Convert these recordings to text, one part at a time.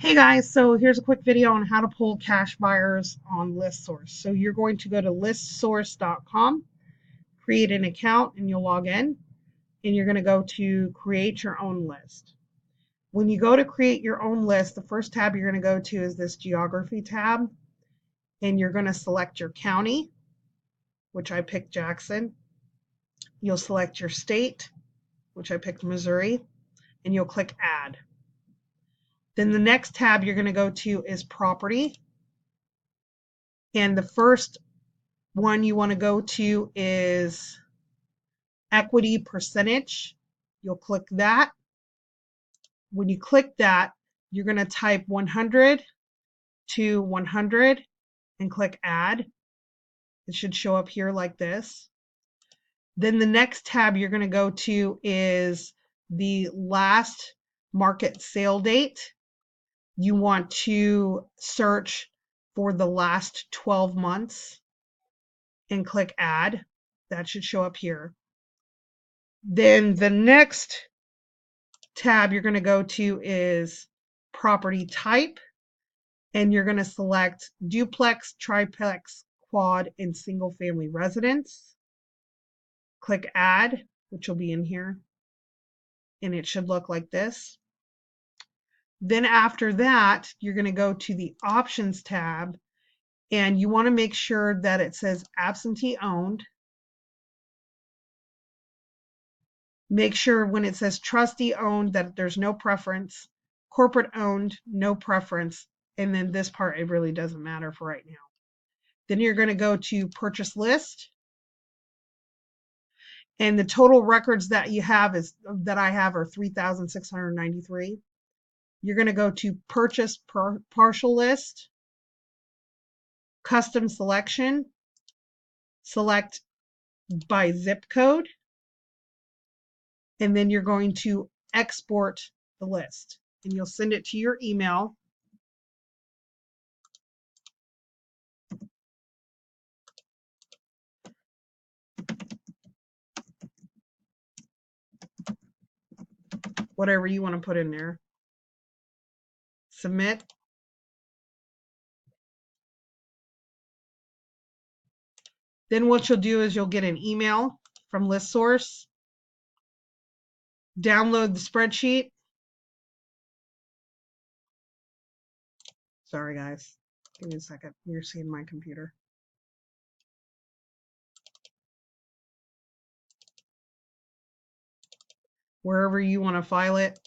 Hey guys, so here's a quick video on how to pull cash buyers on ListSource. So you're going to go to listsource.com, create an account, and you'll log in. And you're going to go to create your own list. When you go to create your own list, the first tab you're going to go to is this geography tab. And you're going to select your county, which I picked Jackson. You'll select your state, which I picked Missouri, and you'll click add. Then the next tab you're going to go to is property. And the first one you want to go to is equity percentage. You'll click that. When you click that, you're going to type 100 to 100 and click add. It should show up here like this. Then the next tab you're going to go to is the last market sale date. You want to search for the last 12 months and click add. That should show up here. Then the next tab you're going to go to is property type, and you're going to select duplex, triplex, quad, and single family residence. Click add, which will be in here, and it should look like this. Then after that, you're going to go to the options tab, and you want to make sure that it says absentee owned. Make sure when it says trustee owned that there's no preference, corporate owned, no preference, and then this part, it really doesn't matter for right now. Then you're going to go to purchase list, and the total records that you have that I have are 3,693. You're going to go to purchase partial list, custom selection, select by zip code, and then you're going to export the list, and you'll send it to your email. Whatever you want to put in there. Submit. Then what you'll do is you'll get an email from ListSource. Download the spreadsheet. Sorry guys, give me a second. You're seeing my computer. Wherever you want to file it.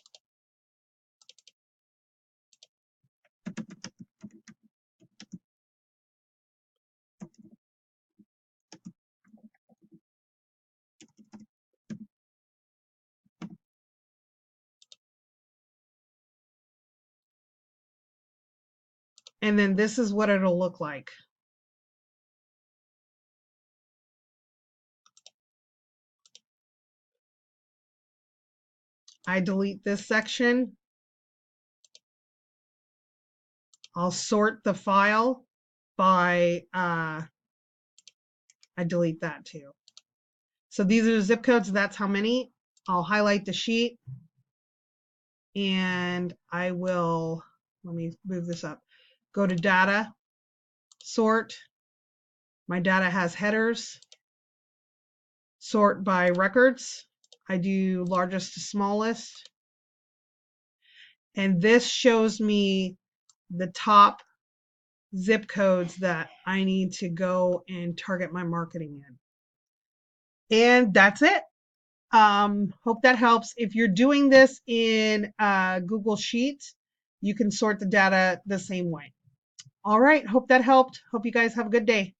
And then this is what it'll look like. I delete this section. I'll sort the file by, I delete that too. So these are the zip codes, that's how many. I'll highlight the sheet, and I will, let me move this up. Go to data, sort. My data has headers. Sort by records. I do largest to smallest. And this shows me the top zip codes that I need to go and target my marketing in. And that's it. Hope that helps. If you're doing this in Google Sheets, you can sort the data the same way. All right, hope that helped. Hope you guys have a good day.